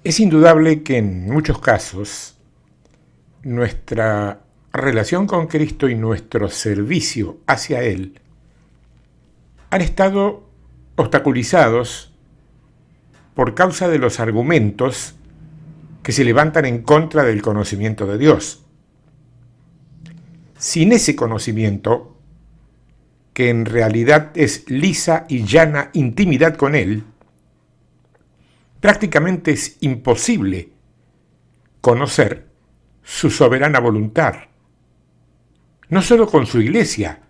Es indudable que en muchos casos nuestra relación con Cristo y nuestro servicio hacia Él han estado obstaculizados por causa de los argumentos que se levantan en contra del conocimiento de Dios. Sin ese conocimiento, que en realidad es lisa y llana intimidad con Él, prácticamente es imposible conocer su soberana voluntad. No solo con su iglesia,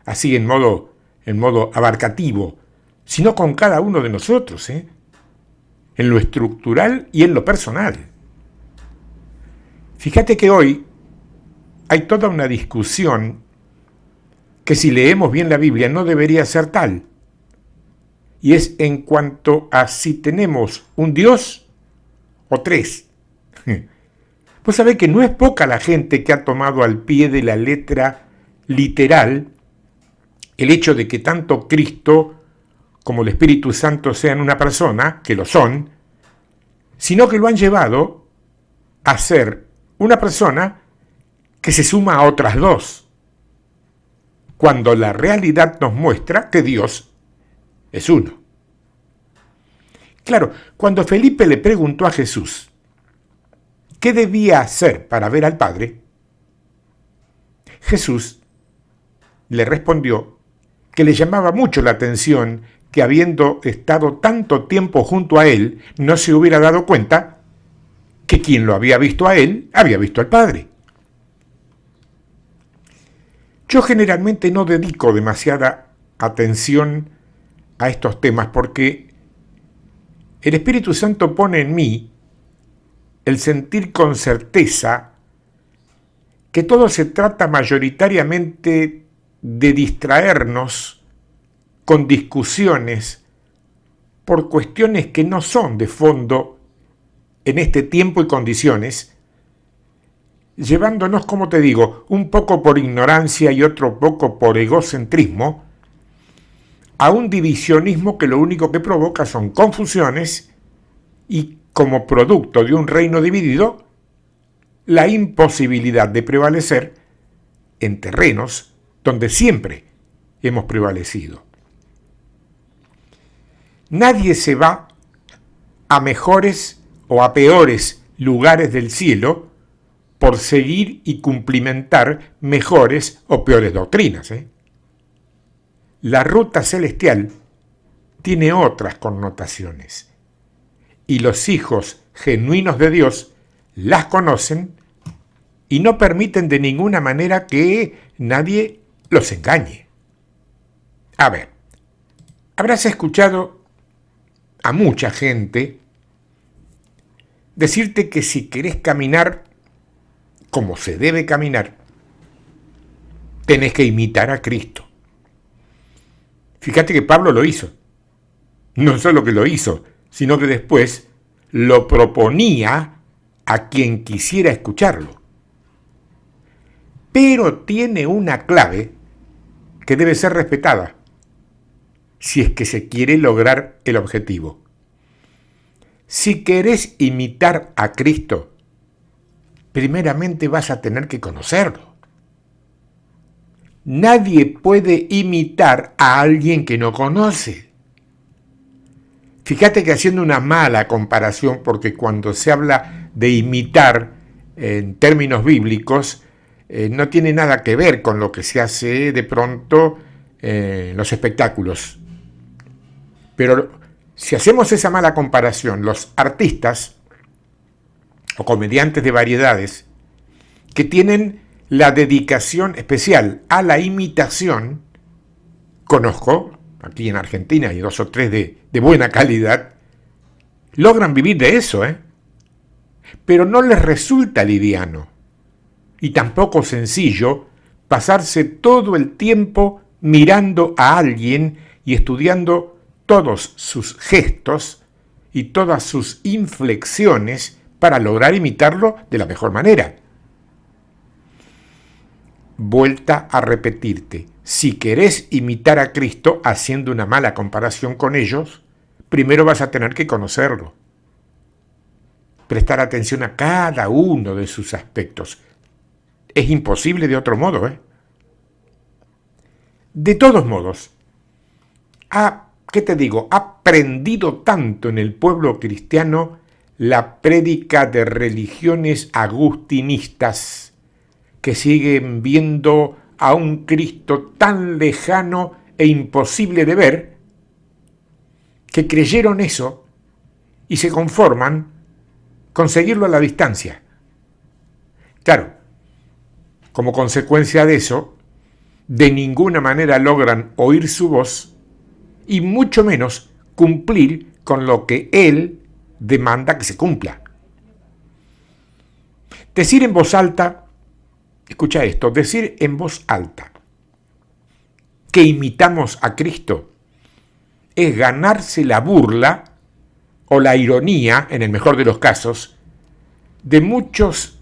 así en modo abarcativo, sino con cada uno de nosotros, en lo estructural y en lo personal. Fíjate que hoy hay toda una discusión que si leemos bien la Biblia no debería ser tal. Y es en cuanto a si tenemos un Dios o tres. Vos sabés que no es poca la gente que ha tomado al pie de la letra literal el hecho de que tanto Cristo como el Espíritu Santo sean una persona, que lo son, sino que lo han llevado a ser una persona que se suma a otras dos, cuando la realidad nos muestra que Dios es uno. Claro, cuando Felipe le preguntó a Jesús qué debía hacer para ver al Padre, Jesús le respondió que le llamaba mucho la atención que habiendo estado tanto tiempo junto a él, no se hubiera dado cuenta que quien lo había visto a él, había visto al Padre. Yo generalmente no dedico demasiada atención a estos temas porque el Espíritu Santo pone en mí el sentir con certeza que todo se trata mayoritariamente de distraernos con discusiones por cuestiones que no son de fondo en este tiempo y condiciones, llevándonos, como te digo, un poco por ignorancia y otro poco por egocentrismo, a un divisionismo que lo único que provoca son confusiones y, como producto de un reino dividido, la imposibilidad de prevalecer en terrenos donde siempre hemos prevalecido. Nadie se va a mejores o a peores lugares del cielo por seguir y cumplimentar mejores o peores doctrinas. La ruta celestial tiene otras connotaciones y los hijos genuinos de Dios las conocen y no permiten de ninguna manera que nadie los engañe. A ver, habrás escuchado a mucha gente decirte que si querés caminar como se debe caminar, tenés que imitar a Cristo. Fíjate que Pablo lo hizo. No solo que lo hizo, sino que después lo proponía a quien quisiera escucharlo. Pero tiene una clave que debe ser respetada si es que se quiere lograr el objetivo. Si querés imitar a Cristo, primeramente vas a tener que conocerlo. Nadie puede imitar a alguien que no conoce. Fíjate que haciendo una mala comparación, porque cuando se habla de imitar en términos bíblicos, no tiene nada que ver con lo que se hace de pronto en los espectáculos. Pero si hacemos esa mala comparación, los artistas o comediantes de variedades que tienen la dedicación especial a la imitación, conozco, aquí en Argentina hay 2 o 3 de buena calidad, logran vivir de eso, pero no les resulta liviano y tampoco sencillo pasarse todo el tiempo mirando a alguien y estudiando todos sus gestos y todas sus inflexiones para lograr imitarlo de la mejor manera. Vuelta a repetirte, si querés imitar a Cristo haciendo una mala comparación con ellos, primero vas a tener que conocerlo. prestar atención a cada uno de sus aspectos. Es imposible de otro modo, ¿eh? De todos modos, ha prendido tanto en el pueblo cristiano la prédica de religiones agustinistas que siguen viendo a un Cristo tan lejano e imposible de ver, que creyeron eso y se conforman con seguirlo a la distancia. Claro, como consecuencia de eso, de ninguna manera logran oír su voz y mucho menos cumplir con lo que Él demanda que se cumpla. Decir en voz alta, escucha esto, decir en voz alta que imitamos a Cristo es ganarse la burla o la ironía, en el mejor de los casos, de muchos,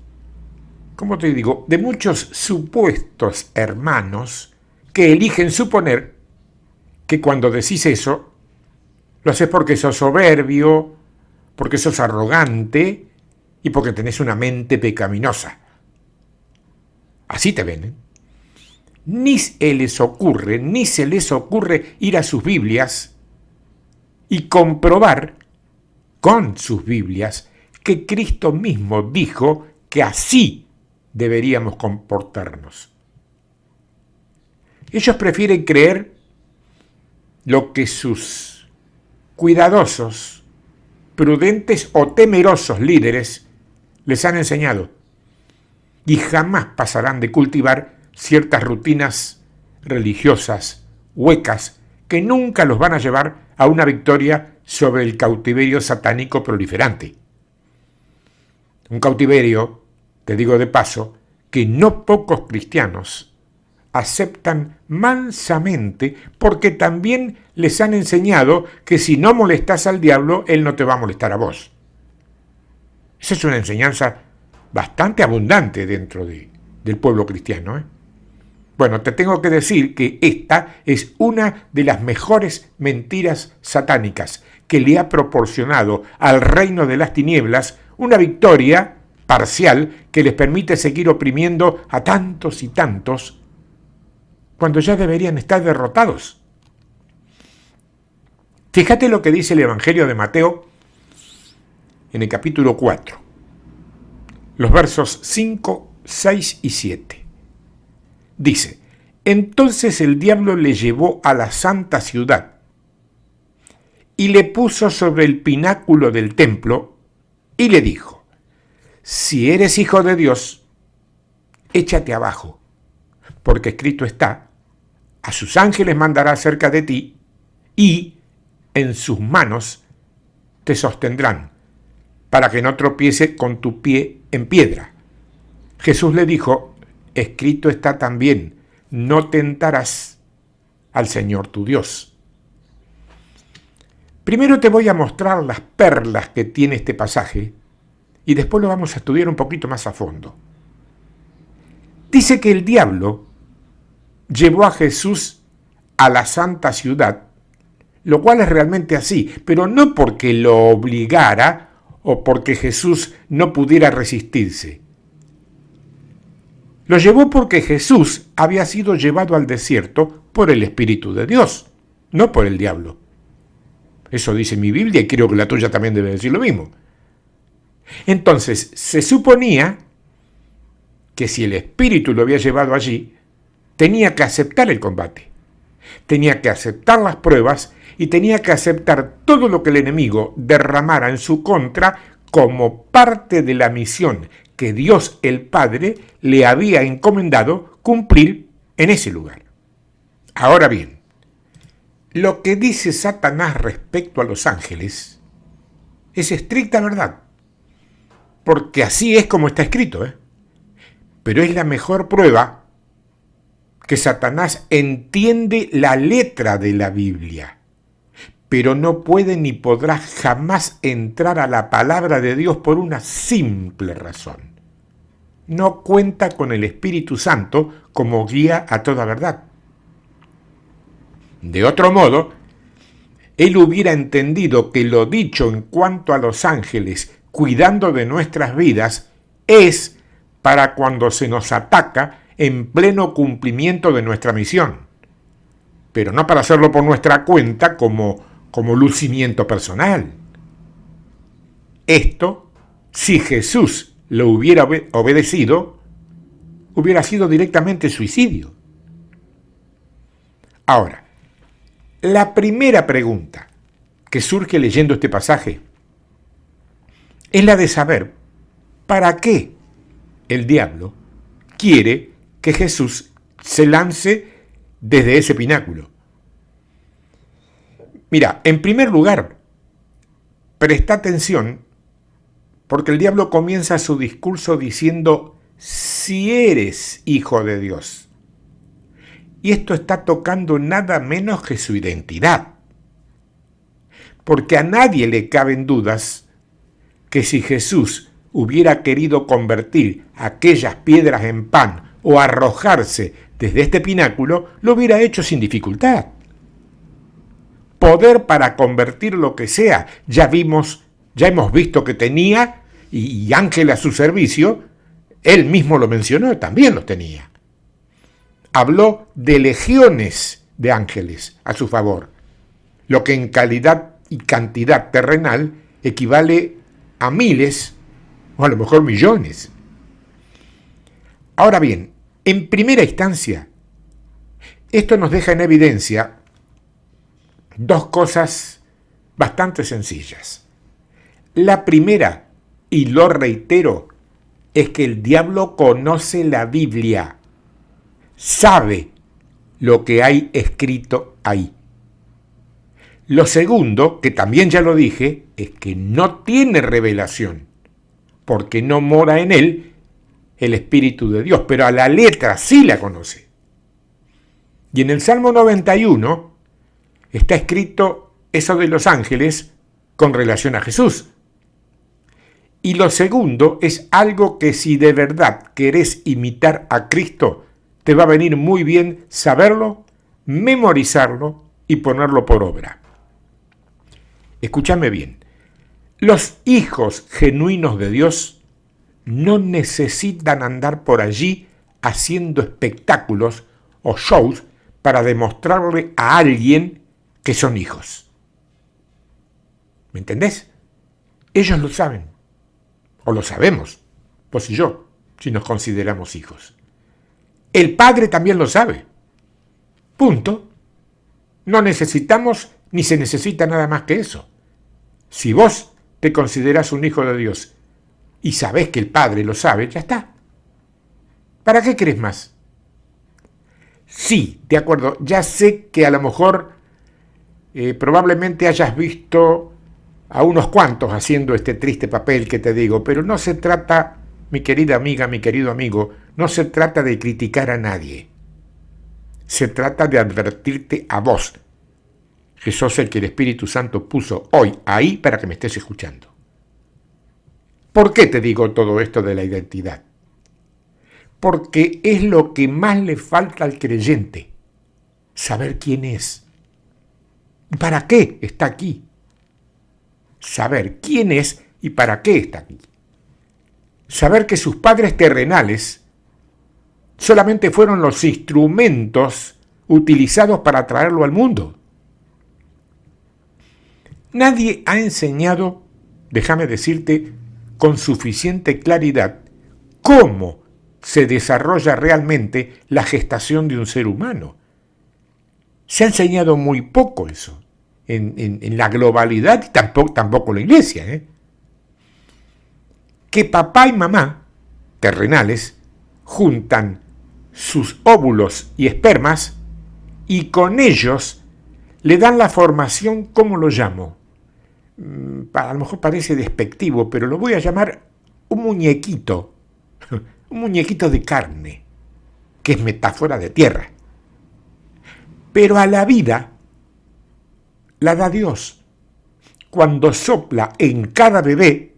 de muchos supuestos hermanos que eligen suponer que cuando decís eso, lo haces porque sos soberbio, porque sos arrogante y porque tenés una mente pecaminosa. Así te ven, ¿eh? Ni se les ocurre ir a sus Biblias y comprobar con sus Biblias que Cristo mismo dijo que así deberíamos comportarnos. Ellos prefieren creer lo que sus cuidadosos, prudentes o temerosos líderes les han enseñado y jamás pasarán de cultivar ciertas rutinas religiosas huecas que nunca los van a llevar a una victoria sobre el cautiverio satánico proliferante. Un cautiverio, te digo de paso, que no pocos cristianos aceptan mansamente porque también les han enseñado que si no molestas al diablo, él no te va a molestar a vos. Esa es una enseñanza bastante abundante dentro del pueblo cristiano, ¿eh? Bueno, te tengo que decir que esta es una de las mejores mentiras satánicas que le ha proporcionado al reino de las tinieblas una victoria parcial que les permite seguir oprimiendo a tantos y tantos cuando ya deberían estar derrotados. Fíjate lo que dice el Evangelio de Mateo en el capítulo 4, los versos 5, 6 y 7. Dice: entonces el diablo le llevó a la santa ciudad y le puso sobre el pináculo del templo y le dijo: si eres hijo de Dios, échate abajo, porque escrito está: a sus ángeles mandará cerca de ti y en sus manos te sostendrán, para que no tropiece con tu pie en piedra. Jesús le dijo: escrito está también: no tentarás al Señor tu Dios. Primero te voy a mostrar las perlas que tiene este pasaje y después lo vamos a estudiar un poquito más a fondo. Dice que el diablo llevó a Jesús a la santa ciudad, lo cual es realmente así, pero no porque lo obligara o porque Jesús no pudiera resistirse. Lo llevó porque Jesús había sido llevado al desierto por el Espíritu de Dios, no por el diablo. Eso dice mi Biblia y creo que la tuya también debe decir lo mismo. Entonces, se suponía que si el Espíritu lo había llevado allí, tenía que aceptar el combate, tenía que aceptar las pruebas y tenía que aceptar todo lo que el enemigo derramara en su contra como parte de la misión que Dios el Padre le había encomendado cumplir en ese lugar. Ahora bien, lo que dice Satanás respecto a los ángeles es estricta verdad, porque así es como está escrito, ¿eh? Pero es la mejor prueba que Satanás entiende la letra de la Biblia, pero no puede ni podrá jamás entrar a la palabra de Dios por una simple razón: no cuenta con el Espíritu Santo como guía a toda verdad. De otro modo, él hubiera entendido que lo dicho en cuanto a los ángeles cuidando de nuestras vidas es para cuando se nos ataca en pleno cumplimiento de nuestra misión, pero no para hacerlo por nuestra cuenta como lucimiento personal. Esto, si Jesús lo hubiera obedecido, hubiera sido directamente suicidio. Ahora, la primera pregunta que surge leyendo este pasaje es la de saber para qué el diablo quiere que Jesús se lance desde ese pináculo. Mira, en primer lugar, presta atención porque el diablo comienza su discurso diciendo: si eres hijo de Dios. Y esto está tocando nada menos que su identidad. Porque a nadie le caben dudas que si Jesús hubiera querido convertir aquellas piedras en pan o arrojarse desde este pináculo, lo hubiera hecho sin dificultad. Poder para convertir lo que sea, ya hemos visto que tenía, y ángel a su servicio, él mismo lo mencionó, también los tenía. Habló de legiones de ángeles a su favor, lo que en calidad y cantidad terrenal equivale a miles o a lo mejor millones. Ahora bien, en primera instancia, esto nos deja en evidencia dos cosas bastante sencillas. La primera, y lo reitero, es que el diablo conoce la Biblia, sabe lo que hay escrito ahí. Lo segundo, que también ya lo dije, es que no tiene revelación, porque no mora en él el Espíritu de Dios, pero a la letra sí la conoce. Y en el Salmo 91 está escrito eso de los ángeles con relación a Jesús. Y lo segundo es algo que si de verdad querés imitar a Cristo, te va a venir muy bien saberlo, memorizarlo y ponerlo por obra. Escúchame bien, los hijos genuinos de Dios no necesitan andar por allí haciendo espectáculos o shows para demostrarle a alguien que son hijos. ¿Me entendés? Ellos lo saben, o lo sabemos, vos y yo, si nos consideramos hijos. El Padre también lo sabe. Punto. No necesitamos ni se necesita nada más que eso. Si vos te considerás un hijo de Dios y sabés que el Padre lo sabe, ya está. ¿Para qué querés más? Sí, de acuerdo, ya sé que a lo mejor probablemente hayas visto a unos cuantos haciendo este triste papel que te digo, pero no se trata, mi querida amiga, mi querido amigo, no se trata de criticar a nadie. Se trata de advertirte a vos, que sos el que el Espíritu Santo puso hoy ahí para que me estés escuchando. ¿Por qué te digo todo esto de la identidad? Porque es lo que más le falta al creyente, saber quién es. ¿Para qué está aquí? Saber quién es y para qué está aquí. Saber que sus padres terrenales solamente fueron los instrumentos utilizados para traerlo al mundo. Nadie ha enseñado, déjame decirte, con suficiente claridad cómo se desarrolla realmente la gestación de un ser humano. Se ha enseñado muy poco eso, en la globalidad y tampoco la iglesia. Que papá y mamá, terrenales, juntan sus óvulos y espermas y con ellos le dan la formación, ¿cómo lo llamo? A lo mejor parece despectivo, pero lo voy a llamar un muñequito de carne, que es metáfora de tierra. Pero a la vida la da Dios, cuando sopla en cada bebé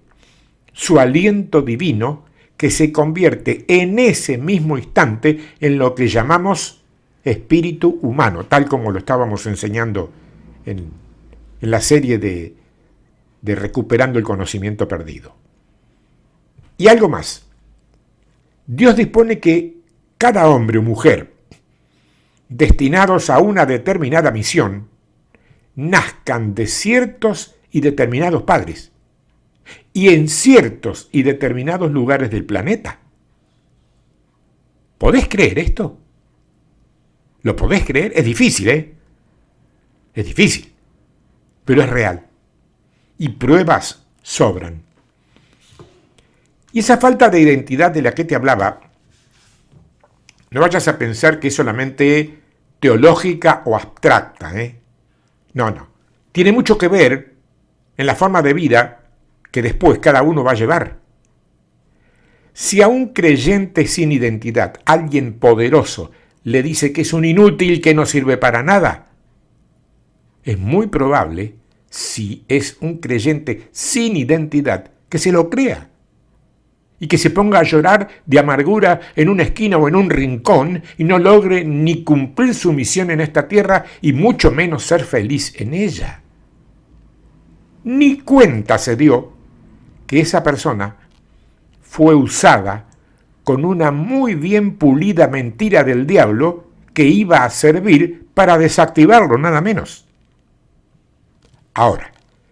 su aliento divino, que se convierte en ese mismo instante en lo que llamamos espíritu humano, tal como lo estábamos enseñando en la serie de de recuperando el conocimiento perdido. Y algo más. Dios dispone que cada hombre o mujer destinados a una determinada misión nazcan de ciertos y determinados padres y en ciertos y determinados lugares del planeta. ¿Podés creer esto? ¿Lo podés creer? Es difícil, ¿eh? Es difícil, pero es real. Y pruebas sobran. Y esa falta de identidad de la que te hablaba, no vayas a pensar que es solamente teológica o abstracta, ¿eh? No. Tiene mucho que ver en la forma de vida que después cada uno va a llevar. Si a un creyente sin identidad, alguien poderoso, le dice que es un inútil, que no sirve para nada, es muy probable, si es un creyente sin identidad, que se lo crea y que se ponga a llorar de amargura en una esquina o en un rincón y no logre ni cumplir su misión en esta tierra y mucho menos ser feliz en ella. Ni cuenta se dio que esa persona fue usada con una muy bien pulida mentira del diablo que iba a servir para desactivarlo, nada menos. Ahora,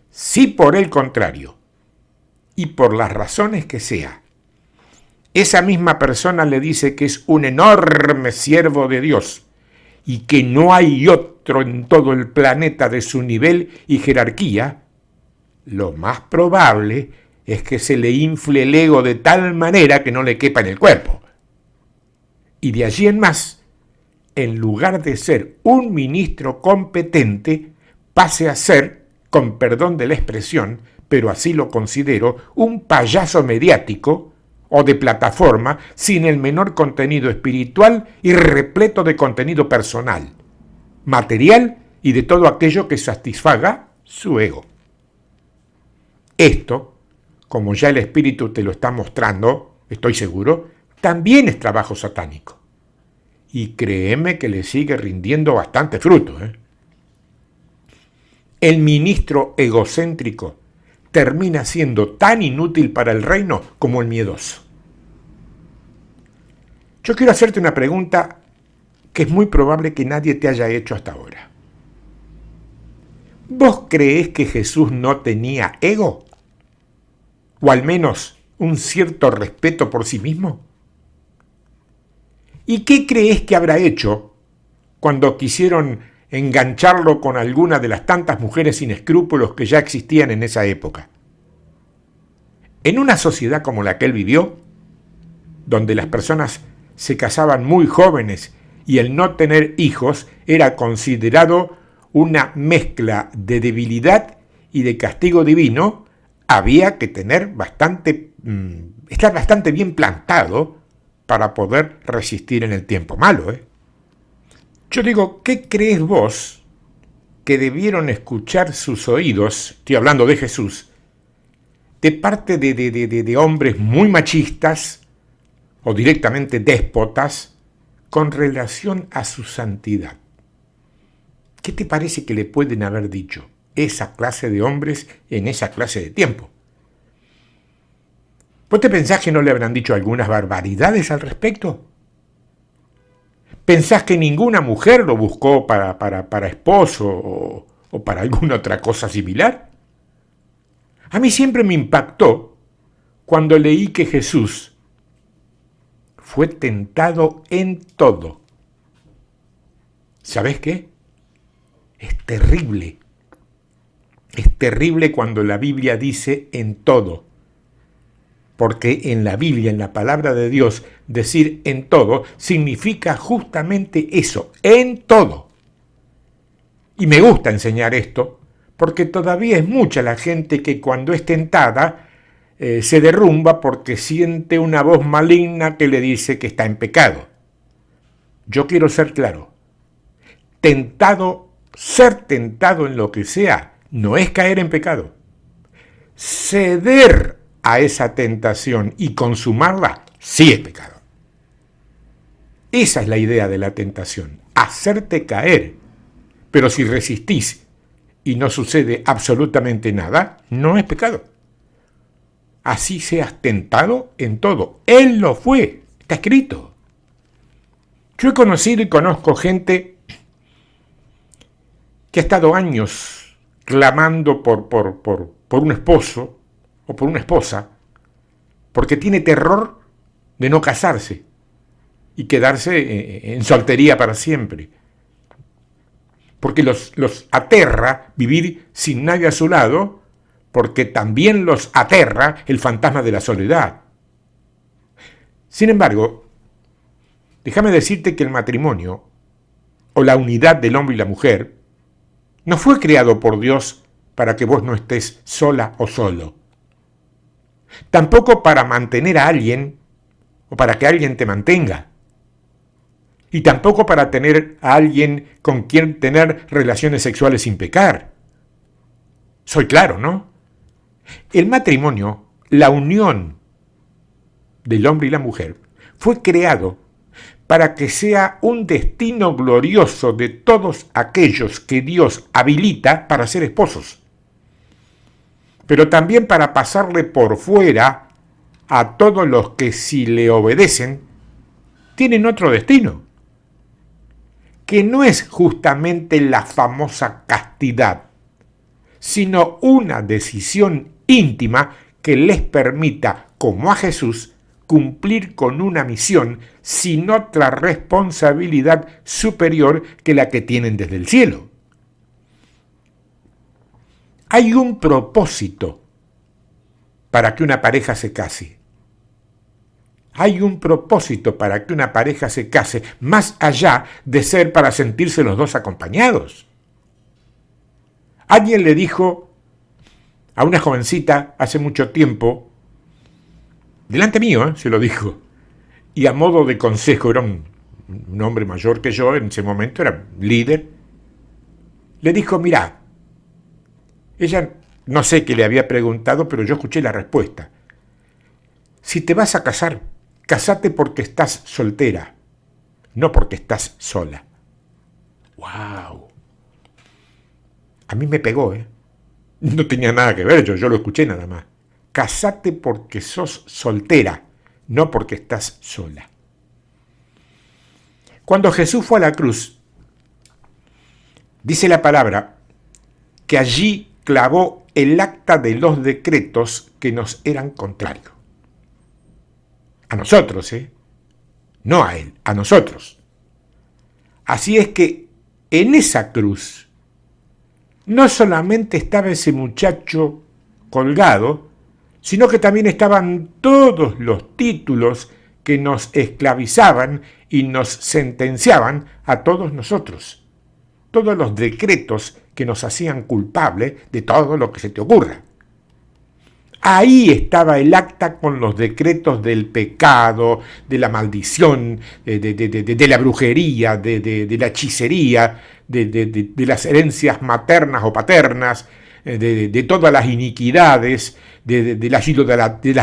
si por el contrario, y por las razones que sea, esa misma persona le dice que es un enorme siervo de Dios y que no hay otro en todo el planeta de su nivel y jerarquía, lo más probable es que se le infle el ego de tal manera que no le quepa en el cuerpo. Y de allí en más, en lugar de ser un ministro competente, pase a ser, con perdón de la expresión, pero así lo considero, un payaso mediático o de plataforma sin el menor contenido espiritual y repleto de contenido personal, material y de todo aquello que satisfaga su ego. Esto, como ya el Espíritu te lo está mostrando, estoy seguro, también es trabajo satánico. Y créeme que le sigue rindiendo bastante fruto, ¿eh? El ministro egocéntrico termina siendo tan inútil para el reino como el miedoso. Yo quiero hacerte una pregunta que es muy probable que nadie te haya hecho hasta ahora. ¿Vos creés que Jesús no tenía ego? ¿O al menos un cierto respeto por sí mismo? ¿Y qué creés que habrá hecho cuando quisieron engancharlo con alguna de las tantas mujeres sin escrúpulos que ya existían en esa época? En una sociedad como la que él vivió, donde las personas se casaban muy jóvenes y el no tener hijos era considerado una mezcla de debilidad y de castigo divino, había que tener estar bastante bien plantado para poder resistir en el tiempo malo, ¿eh? Yo digo, ¿qué crees vos que debieron escuchar sus oídos, estoy hablando de Jesús, de parte de hombres muy machistas o directamente déspotas con relación a su santidad? ¿Qué te parece que le pueden haber dicho esa clase de hombres en esa clase de tiempo? ¿Vos te pensás que no le habrán dicho algunas barbaridades al respecto? ¿Pensás que ninguna mujer lo buscó para esposo o para alguna otra cosa similar? A mí siempre me impactó cuando leí que Jesús fue tentado en todo. ¿Sabés qué? Es terrible. Es terrible cuando la Biblia dice en todo. Porque en la Biblia, en la palabra de Dios, decir en todo significa justamente eso, en todo. Y me gusta enseñar esto, porque todavía es mucha la gente que cuando es tentada se derrumba porque siente una voz maligna que le dice que está en pecado. Yo quiero ser claro. Ser tentado en lo que sea, no es caer en pecado. Ceder a esa tentación y consumarla, sí es pecado. Esa es la idea de la tentación, hacerte caer. Pero si resistís y no sucede absolutamente nada, no es pecado. Así seas tentado en todo. Él lo fue, está escrito. Yo he conocido y conozco gente que ha estado años clamando por un esposo o por una esposa, porque tiene terror de no casarse y quedarse en soltería para siempre. Porque los aterra vivir sin nadie a su lado, porque también los aterra el fantasma de la soledad. Sin embargo, déjame decirte que el matrimonio, o la unidad del hombre y la mujer, no fue creado por Dios para que vos no estés sola o solo. Tampoco para mantener a alguien o para que alguien te mantenga. Y tampoco para tener a alguien con quien tener relaciones sexuales sin pecar. Soy claro, ¿no? El matrimonio, la unión del hombre y la mujer, fue creado para que sea un destino glorioso de todos aquellos que Dios habilita para ser esposos, pero también para pasarle por fuera a todos los que, si le obedecen, tienen otro destino, que no es justamente la famosa castidad, sino una decisión íntima que les permita, como a Jesús, cumplir con una misión sin otra responsabilidad superior que la que tienen desde el cielo. Hay un propósito para que una pareja se case. Hay un propósito para que una pareja se case, más allá de ser para sentirse los dos acompañados. Alguien le dijo a una jovencita hace mucho tiempo, delante mío, se lo dijo, y a modo de consejo, era un hombre mayor que yo, en ese momento era líder, le dijo, mirá, ella no sé qué le había preguntado, pero yo escuché la respuesta. Si te vas a casar, casate porque estás soltera, no porque estás sola. ¡Wow! A mí me pegó, ¿eh? No tenía nada que ver, yo lo escuché nada más. Casate porque sos soltera, no porque estás sola. Cuando Jesús fue a la cruz, dice la palabra que allí clavó el acta de los decretos que nos eran contrarios. A nosotros, no a él, a nosotros. Así es que en esa cruz no solamente estaba ese muchacho colgado, sino que también estaban todos los títulos que nos esclavizaban y nos sentenciaban a todos nosotros. Todos los decretos que nos hacían culpables de todo lo que se te ocurra. Ahí estaba el acta con los decretos del pecado, de la maldición, de la brujería, de la hechicería, de las herencias maternas o paternas, de todas las iniquidades, de las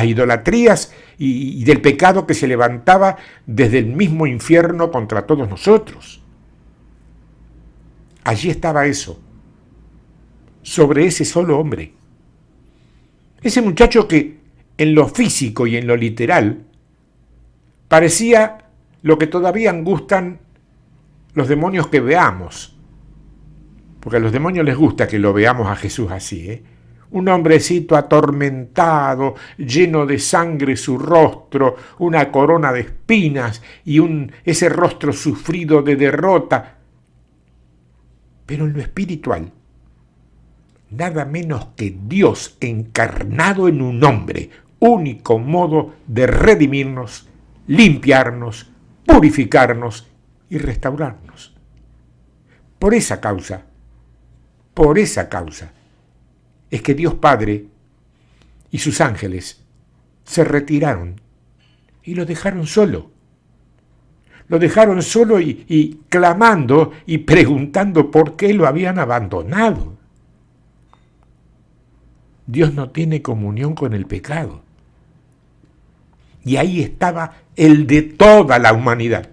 idolatrías y del pecado que se levantaba desde el mismo infierno contra todos nosotros. Allí estaba eso, sobre ese solo hombre. Ese muchacho que en lo físico y en lo literal parecía lo que todavía angustan los demonios que veamos, porque a los demonios les gusta que lo veamos a Jesús así, un hombrecito atormentado, lleno de sangre su rostro, una corona de espinas y ese rostro sufrido de derrota. Pero en lo espiritual, nada menos que Dios encarnado en un hombre, único modo de redimirnos, limpiarnos, purificarnos y restaurarnos. Por esa causa, es que Dios Padre y sus ángeles se retiraron y lo dejaron solo. Lo dejaron solo y clamando y preguntando por qué lo habían abandonado. Dios no tiene comunión con el pecado. Y ahí estaba el de toda la humanidad.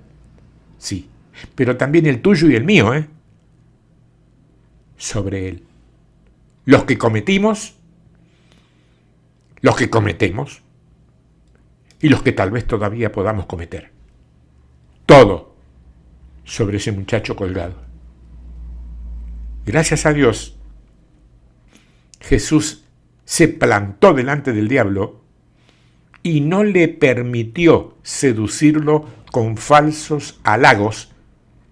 Sí, pero también el tuyo y el mío, sobre él. los que cometimos, los que cometemos y los que tal vez todavía podamos cometer. Todo sobre ese muchacho colgado. Gracias a Dios, Jesús se plantó delante del diablo y no le permitió seducirlo con falsos halagos,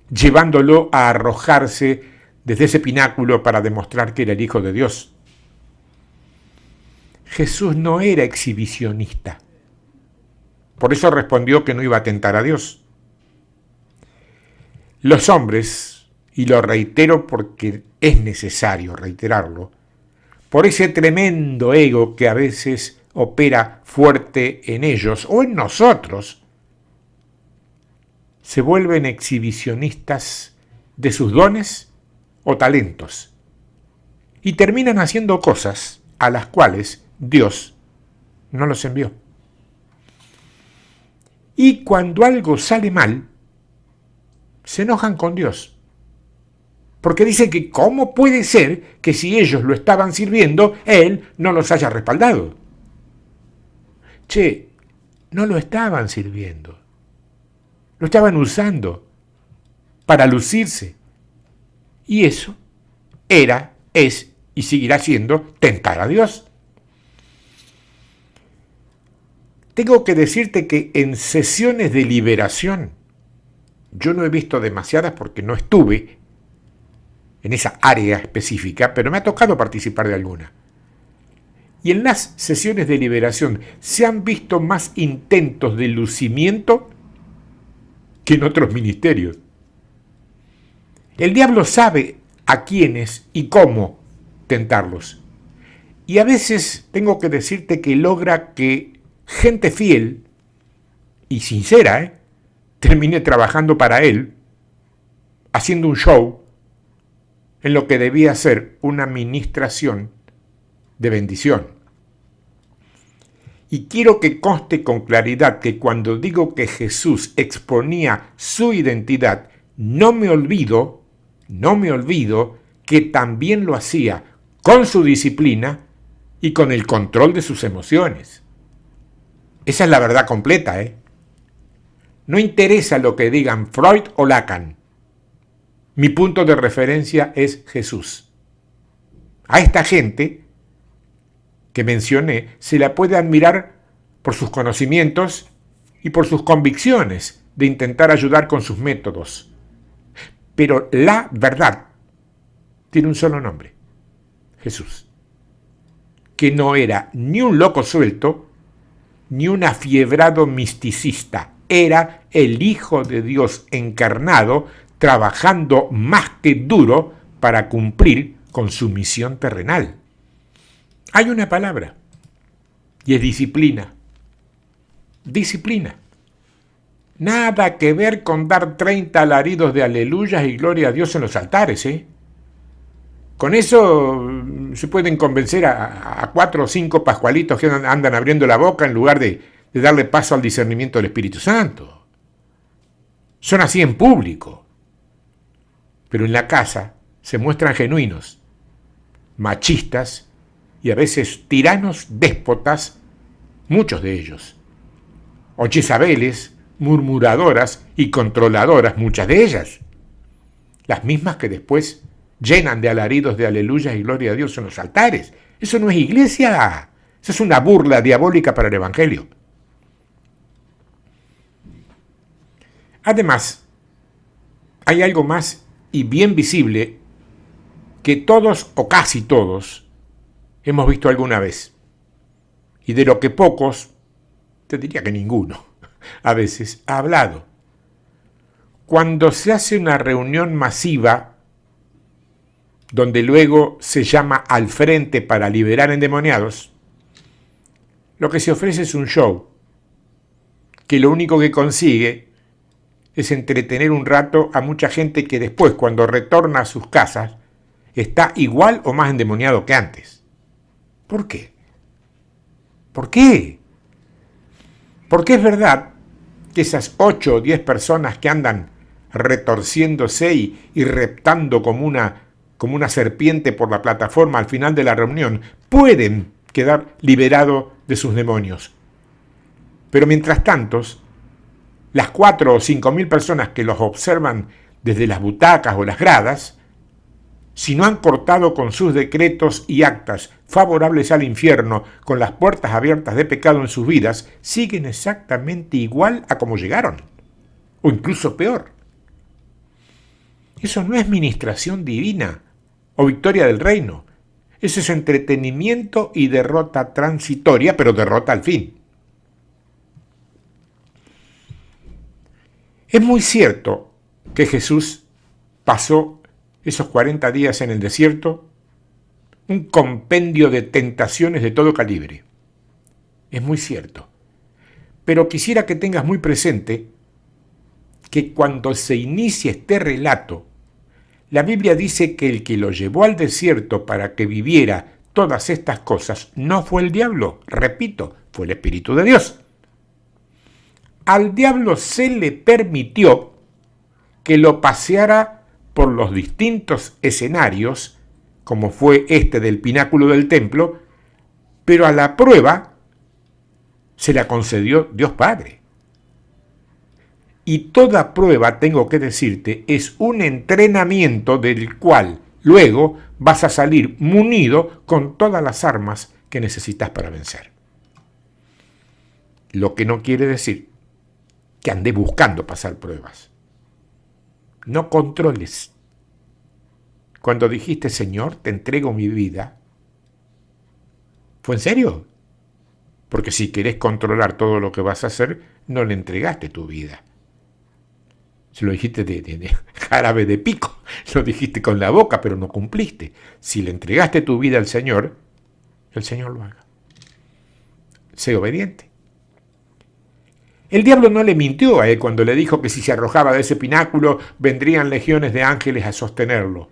llevándolo a arrojarse desde ese pináculo para demostrar que era el Hijo de Dios. Jesús no era exhibicionista. Por eso respondió que no iba a tentar a Dios. Los hombres, y lo reitero porque es necesario reiterarlo, por ese tremendo ego que a veces opera fuerte en ellos o en nosotros, se vuelven exhibicionistas de sus dones o talentos y terminan haciendo cosas a las cuales Dios no los envió. Y cuando algo sale mal, se enojan con Dios, porque dicen que cómo puede ser que si ellos lo estaban sirviendo, Él no los haya respaldado. Che, no lo estaban sirviendo, lo estaban usando para lucirse. Y eso era, es y seguirá siendo tentar a Dios. Tengo que decirte que en sesiones de liberación, yo no he visto demasiadas porque no estuve en esa área específica, pero me ha tocado participar de alguna. Y en las sesiones de liberación se han visto más intentos de lucimiento que en otros ministerios. El diablo sabe a quiénes y cómo tentarlos. Y a veces tengo que decirte que logra que gente fiel y sincera termine trabajando para él, haciendo un show en lo que debía ser una ministración de bendición. Y quiero que conste con claridad que cuando digo que Jesús exponía su identidad, no me olvido que también lo hacía con su disciplina y con el control de sus emociones. Esa es la verdad completa, No interesa lo que digan Freud o Lacan. Mi punto de referencia es Jesús. A esta gente que mencioné se la puede admirar por sus conocimientos y por sus convicciones de intentar ayudar con sus métodos. Pero la verdad tiene un solo nombre: Jesús. Que no era ni un loco suelto, ni un afiebrado misticista. Era el Hijo de Dios encarnado, trabajando más que duro para cumplir con su misión terrenal. Hay una palabra, y es disciplina. Disciplina. Nada que ver con dar 30 alaridos de aleluyas y gloria a Dios en los altares, Con eso se pueden convencer a 4 o 5 pascualitos que andan abriendo la boca en lugar de darle paso al discernimiento del Espíritu Santo. Son así en público, pero en la casa se muestran genuinos, machistas y a veces tiranos déspotas, muchos de ellos, o Jezabeles, murmuradoras y controladoras, muchas de ellas, las mismas que después llenan de alaridos de aleluya y gloria a Dios en los altares. Eso no es iglesia, eso es una burla diabólica para el Evangelio. Además, hay algo más y bien visible que todos o casi todos hemos visto alguna vez, y de lo que pocos, te diría que ninguno, a veces ha hablado. Cuando se hace una reunión masiva, donde luego se llama al frente para liberar endemoniados, lo que se ofrece es un show, que lo único que consigue es entretener un rato a mucha gente que después, cuando retorna a sus casas, está igual o más endemoniado que antes. ¿Por qué? ¿Por qué? Porque es verdad que esas 8 o 10 personas que andan retorciéndose y reptando como una como una serpiente por la plataforma al final de la reunión, pueden quedar liberados de sus demonios. Pero mientras tanto, las 4 o 5 mil personas que los observan desde las butacas o las gradas, si no han cortado con sus decretos y actas favorables al infierno, con las puertas abiertas de pecado en sus vidas, siguen exactamente igual a como llegaron, o incluso peor. Eso no es ministración divina o victoria del reino. Eso es entretenimiento y derrota transitoria, pero derrota al fin. Es muy cierto que Jesús pasó esos 40 días en el desierto, un compendio de tentaciones de todo calibre. Es muy cierto. Pero quisiera que tengas muy presente que cuando se inicia este relato, la Biblia dice que el que lo llevó al desierto para que viviera todas estas cosas no fue el diablo, repito, fue el Espíritu de Dios. Al diablo se le permitió que lo paseara por los distintos escenarios, como fue este del pináculo del templo, pero a la prueba se la concedió Dios Padre. Y toda prueba, tengo que decirte, es un entrenamiento del cual luego vas a salir munido con todas las armas que necesitas para vencer. Lo que no quiere decir que andes buscando pasar pruebas. No controles. Cuando dijiste, Señor, te entrego mi vida, ¿fue en serio? Porque si querés controlar todo lo que vas a hacer, no le entregaste tu vida. Se lo dijiste de jarabe de pico, lo dijiste con la boca, pero no cumpliste. Si le entregaste tu vida al Señor, el Señor lo haga. Sé obediente. El diablo no le mintió a él cuando le dijo que si se arrojaba de ese pináculo, vendrían legiones de ángeles a sostenerlo.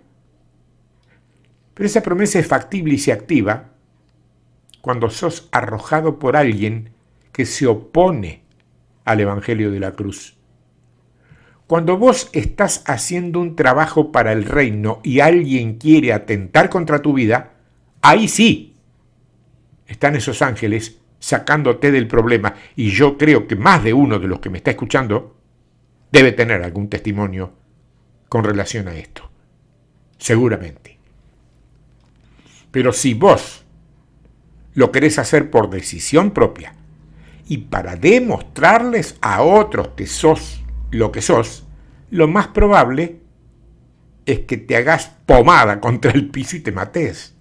Pero esa promesa es factible y se activa cuando sos arrojado por alguien que se opone al Evangelio de la cruz. Cuando vos estás haciendo un trabajo para el reino y alguien quiere atentar contra tu vida, ahí sí están esos ángeles sacándote del problema. Y yo creo que más de uno de los que me está escuchando debe tener algún testimonio con relación a esto. Seguramente. Pero si vos lo querés hacer por decisión propia y para demostrarles a otros que sos lo que sos, lo más probable es que te hagas pomada contra el piso y te mates.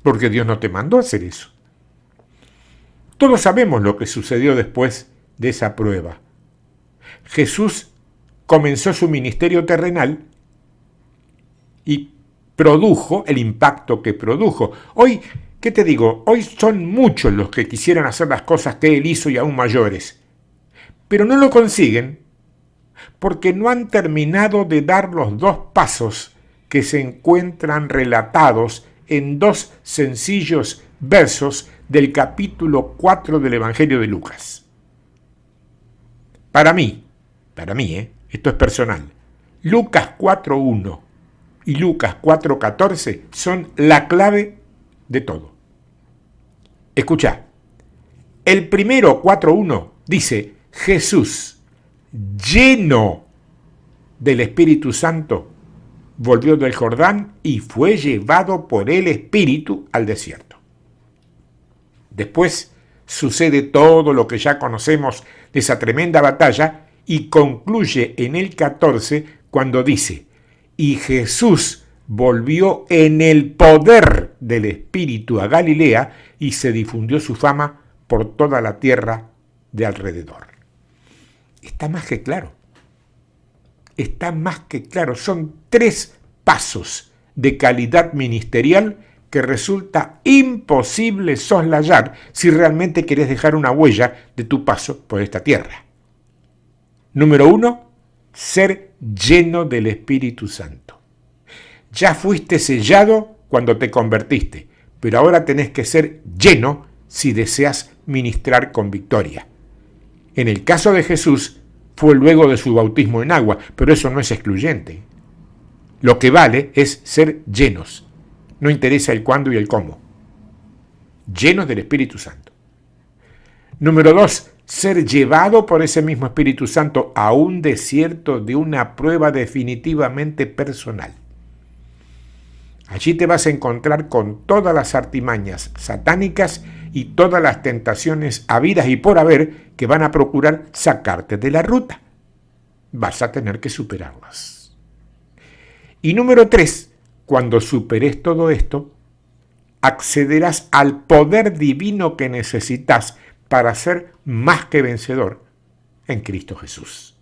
Porque Dios no te mandó a hacer eso. Todos sabemos lo que sucedió después de esa prueba. Jesús comenzó su ministerio terrenal y produjo el impacto que produjo. Hoy, ¿qué te digo? Hoy son muchos los que quisieran hacer las cosas que Él hizo y aún mayores. Pero no lo consiguen porque no han terminado de dar los 2 pasos que se encuentran relatados en 2 sencillos versos del capítulo 4 del Evangelio de Lucas. Para mí, esto es personal, Lucas 4.1 y Lucas 4.14 son la clave de todo. Escuchá, el primero 4.1 dice, Jesús, lleno del Espíritu Santo, volvió del Jordán y fue llevado por el Espíritu al desierto. Después sucede todo lo que ya conocemos de esa tremenda batalla y concluye en el 14 cuando dice, y Jesús volvió en el poder del Espíritu a Galilea y se difundió su fama por toda la tierra de alrededor. Está más que claro. Está más que claro. Son 3 pasos de calidad ministerial que resulta imposible soslayar si realmente querés dejar una huella de tu paso por esta tierra. Número 1, ser lleno del Espíritu Santo. Ya fuiste sellado cuando te convertiste, pero ahora tenés que ser lleno si deseas ministrar con victoria. En el caso de Jesús, fue luego de su bautismo en agua, pero eso no es excluyente. Lo que vale es ser llenos. No interesa el cuándo y el cómo. Llenos del Espíritu Santo. Número 2, ser llevado por ese mismo Espíritu Santo a un desierto de una prueba definitivamente personal. Allí te vas a encontrar con todas las artimañas satánicas y todas las tentaciones habidas y por haber que van a procurar sacarte de la ruta. Vas a tener que superarlas. Y número 3, cuando superes todo esto, accederás al poder divino que necesitas para ser más que vencedor en Cristo Jesús.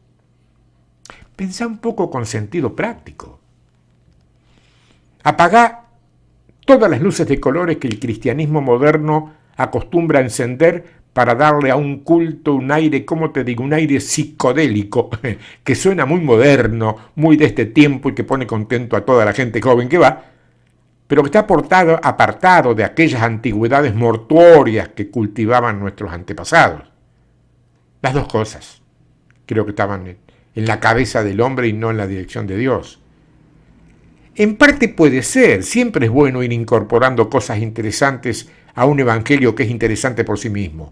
Pensá un poco con sentido práctico. Apagá todas las luces de colores que el cristianismo moderno acostumbra a encender para darle a un culto un aire, ¿cómo te digo? Un aire psicodélico, que suena muy moderno, muy de este tiempo y que pone contento a toda la gente joven que va, pero que está apartado de aquellas antigüedades mortuorias que cultivaban nuestros antepasados. Las dos cosas creo que estaban en la cabeza del hombre y no en la dirección de Dios. En parte puede ser, siempre es bueno ir incorporando cosas interesantes a un evangelio que es interesante por sí mismo,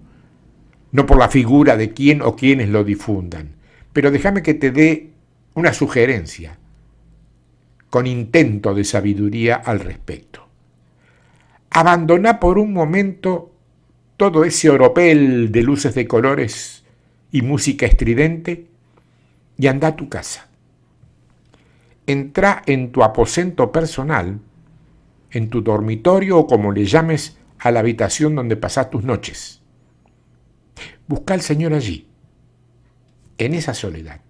no por la figura de quién o quienes lo difundan. Pero déjame que te dé una sugerencia, con intento de sabiduría al respecto. Abandona por un momento todo ese oropel de luces de colores y música estridente y anda a tu casa. Entra en tu aposento personal, en tu dormitorio o como le llames a la habitación donde pasás tus noches. Busca al Señor allí, en esa soledad,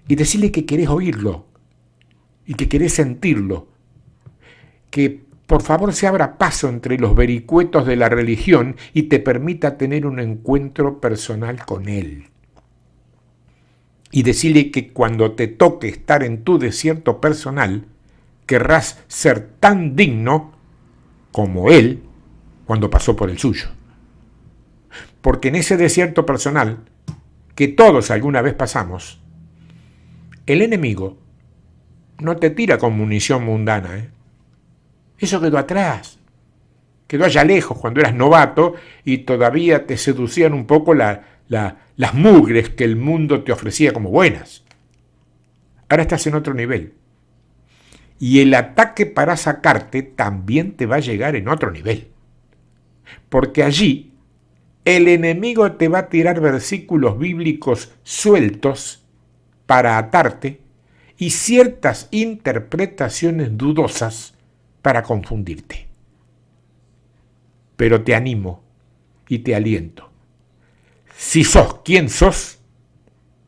y decirle que querés oírlo y que querés sentirlo, que por favor se abra paso entre los vericuetos de la religión y te permita tener un encuentro personal con Él. Y decirle que cuando te toque estar en tu desierto personal, querrás ser tan digno como Él cuando pasó por el suyo. Porque en ese desierto personal, que todos alguna vez pasamos, el enemigo no te tira con munición mundana. Eso quedó atrás, quedó allá lejos cuando eras novato y todavía te seducían un poco las mugres que el mundo te ofrecía como buenas. Ahora estás en otro nivel. Y el ataque para sacarte también te va a llegar en otro nivel. Porque allí el enemigo te va a tirar versículos bíblicos sueltos para atarte y ciertas interpretaciones dudosas para confundirte. Pero te animo y te aliento. Si sos quien sos,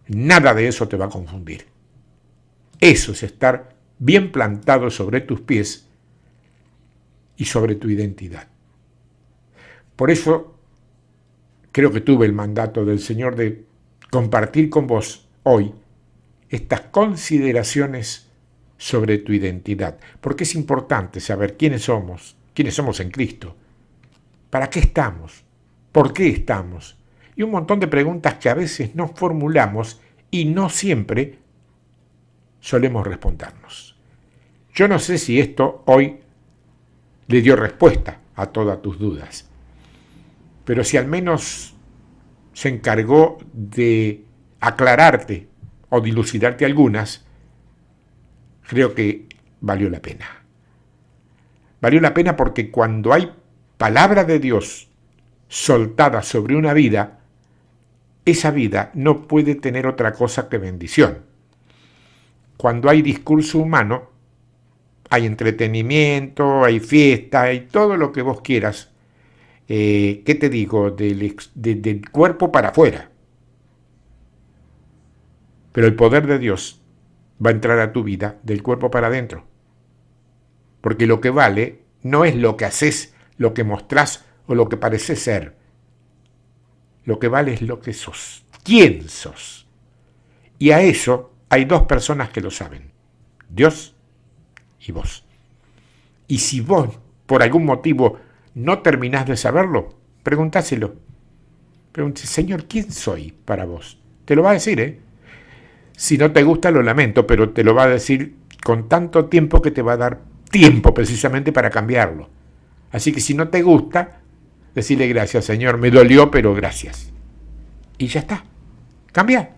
nada de eso te va a confundir. Eso es estar bien plantado sobre tus pies y sobre tu identidad. Por eso creo que tuve el mandato del Señor de compartir con vos hoy estas consideraciones sobre tu identidad, porque es importante saber quiénes somos en Cristo, para qué estamos, por qué estamos, y un montón de preguntas que a veces nos formulamos y no siempre solemos respondernos. Yo no sé si esto hoy le dio respuesta a todas tus dudas, pero si al menos se encargó de aclararte o dilucidarte algunas, creo que valió la pena. Valió la pena porque cuando hay palabra de Dios soltada sobre una vida, esa vida no puede tener otra cosa que bendición. Cuando hay discurso humano, hay entretenimiento, hay fiesta, hay todo lo que vos quieras. ¿Qué te digo? Del cuerpo para afuera. Pero el poder de Dios va a entrar a tu vida del cuerpo para adentro. Porque lo que vale no es lo que haces, lo que mostrás o lo que pareces ser. Lo que vale es lo que sos. ¿Quién sos? Y a eso hay dos personas que lo saben. Dios y vos. Y si vos, por algún motivo, no terminás de saberlo, preguntáselo. Pregúntese, Señor, ¿quién soy para vos? Te lo va a decir, Si no te gusta, lo lamento, pero te lo va a decir con tanto tiempo que te va a dar tiempo precisamente para cambiarlo. Así que si no te gusta, decirle gracias, Señor, me dolió, pero gracias. Y ya está. Cambia.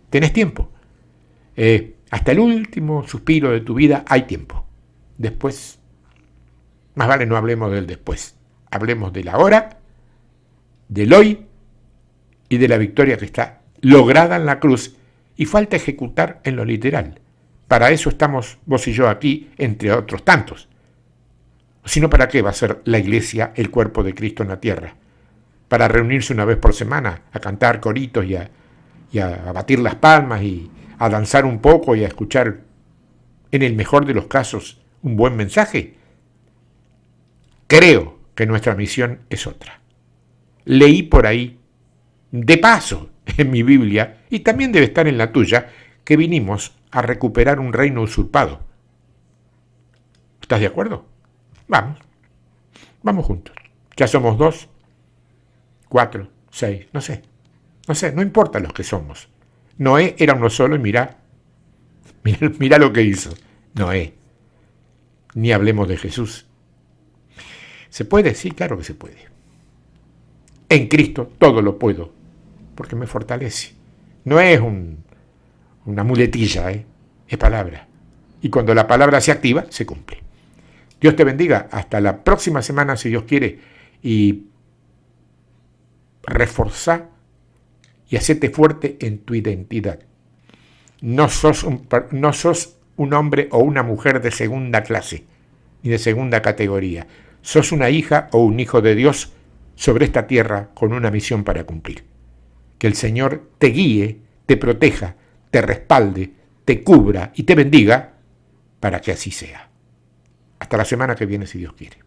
Tenés tiempo. Hasta el último suspiro de tu vida hay tiempo. Después, más vale no hablemos del después. Hablemos del ahora, del hoy y de la victoria que está lograda en la cruz y falta ejecutar en lo literal. Para eso estamos vos y yo aquí, entre otros tantos. Si no, ¿para qué va a ser la iglesia el cuerpo de Cristo en la tierra? Para reunirse una vez por semana, a cantar coritos y a batir las palmas y a danzar un poco y a escuchar, en el mejor de los casos, un buen mensaje. Creo que nuestra misión es otra. Leí por ahí, de paso, en mi Biblia, y también debe estar en la tuya, que vinimos a recuperar un reino usurpado. ¿Estás de acuerdo? Vamos juntos. Ya somos 2, 4, 6, no sé, no importa los que somos. Noé era uno solo y mirá lo que hizo Noé. Ni hablemos de Jesús. ¿Se puede? Sí, claro que se puede. En Cristo todo lo puedo, porque me fortalece. No es una muletilla, es palabra. Y cuando la palabra se activa, se cumple. Dios te bendiga. Hasta la próxima semana, si Dios quiere. Y reforzá y hacete fuerte en tu identidad. No sos un hombre o una mujer de segunda clase, ni de segunda categoría. Sos una hija o un hijo de Dios sobre esta tierra con una misión para cumplir. Que el Señor te guíe, te proteja, te respalde, te cubra y te bendiga para que así sea. Hasta la semana que viene, si Dios quiere.